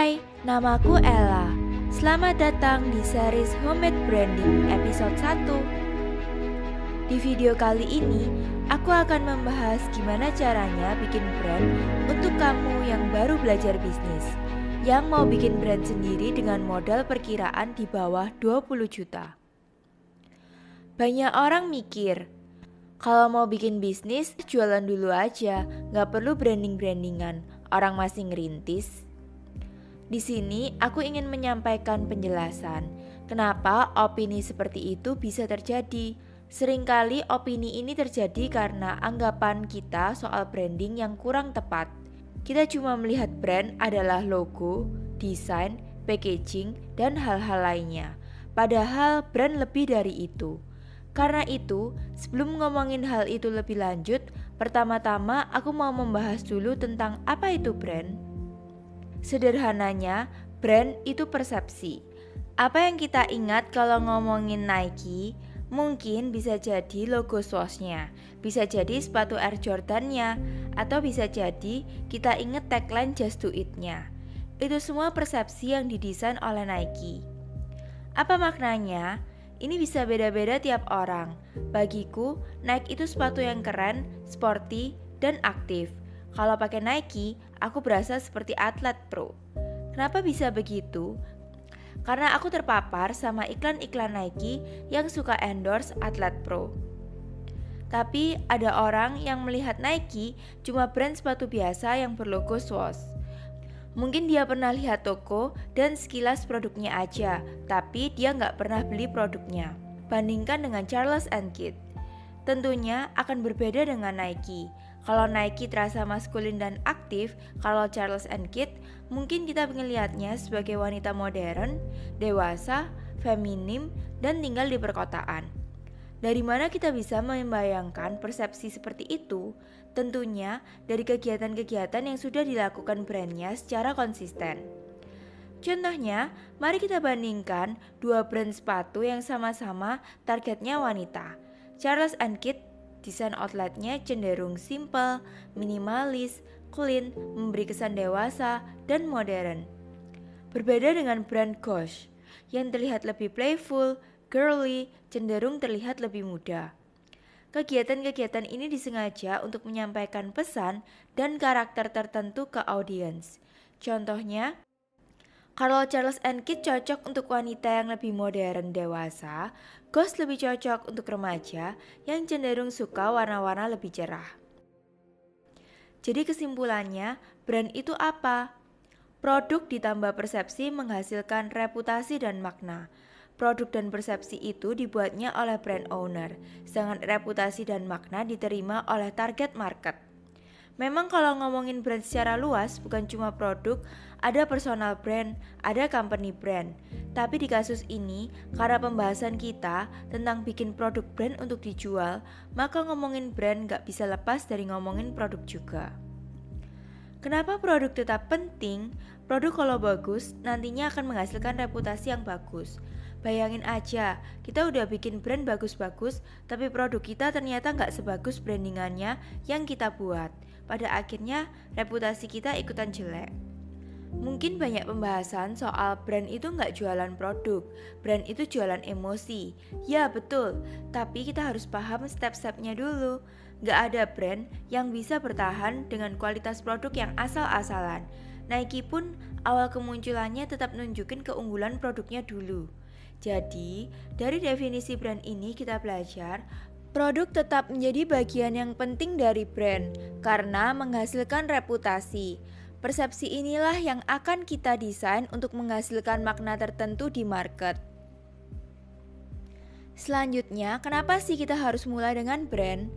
Hai, namaku Ella. Selamat datang di series Homemade Branding episode 1. Di video kali ini, aku akan membahas gimana caranya bikin brand untuk kamu yang baru belajar bisnis, yang mau bikin brand sendiri dengan modal perkiraan di bawah 20 juta. Banyak orang mikir, kalau mau bikin bisnis, jualan dulu aja, gak perlu branding-brandingan, orang masih ngerintis. Di sini aku ingin menyampaikan penjelasan kenapa opini seperti itu bisa terjadi. Seringkali opini ini terjadi karena anggapan kita soal branding yang kurang tepat. Kita cuma melihat brand adalah logo, desain, packaging, dan hal-hal lainnya. Padahal brand lebih dari itu. Karena itu, sebelum ngomongin hal itu lebih lanjut, pertama-tama aku mau membahas dulu tentang apa itu brand. Sederhananya, brand itu persepsi. Apa yang kita ingat kalau ngomongin Nike, mungkin bisa jadi logo Swoosh-nya, bisa jadi sepatu Air Jordan-nya, atau bisa jadi kita ingat tagline Just Do It-nya. Itu semua persepsi yang didesain oleh Nike. Apa maknanya? Ini bisa beda-beda tiap orang. Bagiku, Nike itu sepatu yang keren, sporty, dan aktif. Kalau pakai Nike, aku berasa seperti atlet pro. Kenapa bisa begitu? Karena aku terpapar sama iklan-iklan Nike yang suka endorse atlet pro. Tapi ada orang yang melihat Nike cuma brand sepatu biasa yang berlogo Swoosh. Mungkin dia pernah lihat toko dan sekilas produknya aja, tapi dia nggak pernah beli produknya. Bandingkan dengan Charles & Keith. Tentunya akan berbeda dengan Nike. Kalau Nike terasa maskulin dan aktif, kalau Charles & Keith mungkin kita melihatnya sebagai wanita modern, dewasa, feminim, dan tinggal di perkotaan. Dari mana kita bisa membayangkan persepsi seperti itu? Tentunya dari kegiatan-kegiatan yang sudah dilakukan brandnya secara konsisten. Contohnya, mari kita bandingkan dua brand sepatu yang sama-sama targetnya wanita. Charles & Keith desain outletnya cenderung simple, minimalis, clean, memberi kesan dewasa, dan modern. Berbeda dengan brand Coach, yang terlihat lebih playful, girly, cenderung terlihat lebih muda. Kegiatan-kegiatan ini disengaja untuk menyampaikan pesan dan karakter tertentu ke audiens. Contohnya, kalau Charles & Keith cocok untuk wanita yang lebih modern dewasa, Ghost lebih cocok untuk remaja yang cenderung suka warna-warna lebih cerah. Jadi kesimpulannya, brand itu apa? Produk ditambah persepsi menghasilkan reputasi dan makna. Produk dan persepsi itu dibuatnya oleh brand owner, sedangkan reputasi dan makna diterima oleh target market. Memang kalau ngomongin brand secara luas, bukan cuma produk, ada personal brand, ada company brand. Tapi di kasus ini, karena pembahasan kita tentang bikin produk brand untuk dijual, maka ngomongin brand gak bisa lepas dari ngomongin produk juga. Kenapa produk tetap penting? Produk kalau bagus, nantinya akan menghasilkan reputasi yang bagus. Bayangin aja, kita udah bikin brand bagus-bagus, tapi produk kita ternyata gak sebagus brandingannya yang kita buat. Pada akhirnya, reputasi kita ikutan jelek. Mungkin banyak pembahasan soal brand itu gak jualan produk, brand itu jualan emosi. Ya betul, tapi kita harus paham step-stepnya dulu. Gak ada brand yang bisa bertahan dengan kualitas produk yang asal-asalan. Nike pun awal kemunculannya tetap nunjukin keunggulan produknya dulu. Jadi, dari definisi brand ini kita belajar, produk tetap menjadi bagian yang penting dari brand karena menghasilkan reputasi. Persepsi inilah yang akan kita desain untuk menghasilkan makna tertentu di market. Selanjutnya, kenapa sih kita harus mulai dengan brand?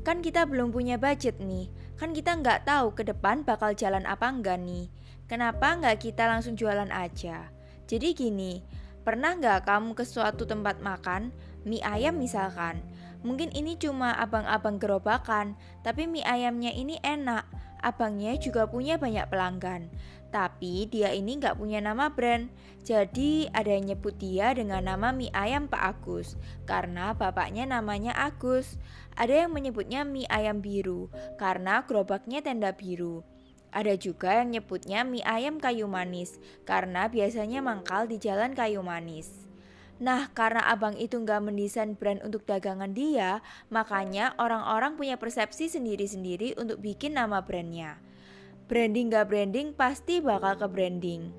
Kan kita belum punya budget nih, kan kita nggak tahu ke depan bakal jalan apa enggak nih. Kenapa nggak kita langsung jualan aja? Jadi gini, pernah nggak kamu ke suatu tempat makan, mie ayam misalkan? Mungkin ini cuma abang-abang gerobakan, tapi mie ayamnya ini enak. Abangnya juga punya banyak pelanggan, tapi dia ini gak punya nama brand. Jadi ada yang nyebut dia dengan nama mie ayam Pak Agus, karena bapaknya namanya Agus. Ada yang menyebutnya mie ayam biru, karena gerobaknya tenda biru. Ada juga yang nyebutnya mie ayam kayu manis, karena biasanya mangkal di jalan kayu manis. Nah, karena abang itu nggak mendesain brand untuk dagangan dia, makanya orang-orang punya persepsi sendiri-sendiri untuk bikin nama brandnya. Branding nggak branding pasti bakal ke branding.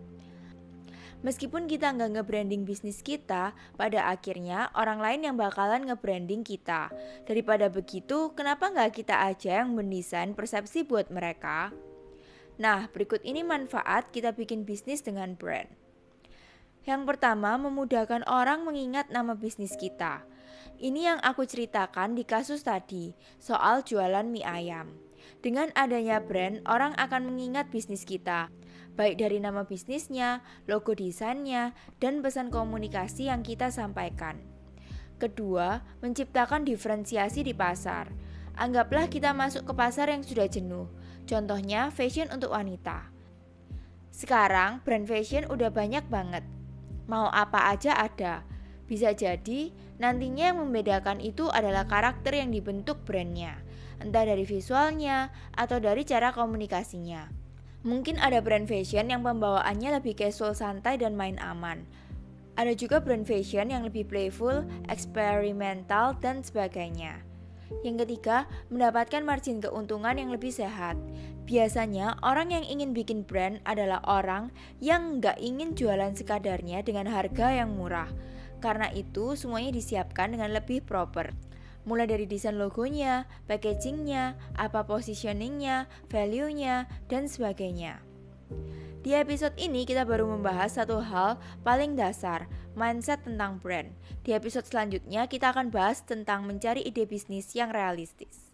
Meskipun kita nggak nge-branding bisnis kita, pada akhirnya orang lain yang bakalan nge-branding kita. Daripada begitu, kenapa nggak kita aja yang mendesain persepsi buat mereka? Nah, berikut ini manfaat kita bikin bisnis dengan brand. Yang pertama, memudahkan orang mengingat nama bisnis kita. Ini yang aku ceritakan di kasus tadi, soal jualan mie ayam. Dengan adanya brand, orang akan mengingat bisnis kita, baik dari nama bisnisnya, logo desainnya, dan pesan komunikasi yang kita sampaikan. Kedua, menciptakan diferensiasi di pasar. Anggaplah kita masuk ke pasar yang sudah jenuh, contohnya fashion untuk wanita. Sekarang brand fashion udah banyak banget, mau apa aja ada. Bisa jadi nantinya yang membedakan itu adalah karakter yang dibentuk brandnya, entah dari visualnya atau dari cara komunikasinya. Mungkin ada brand fashion yang pembawaannya lebih casual, santai, dan main aman. Ada juga brand fashion yang lebih playful, eksperimental, dan sebagainya. Yang ketiga, mendapatkan margin keuntungan yang lebih sehat. Biasanya, orang yang ingin bikin brand adalah orang yang nggak ingin jualan sekadarnya dengan harga yang murah. Karena itu, semuanya disiapkan dengan lebih proper. Mulai dari desain logonya, packagingnya, apa positioningnya, value-nya, dan sebagainya. Di episode ini kita baru membahas satu hal paling dasar, mindset tentang brand. Di episode selanjutnya kita akan bahas tentang mencari ide bisnis yang realistis.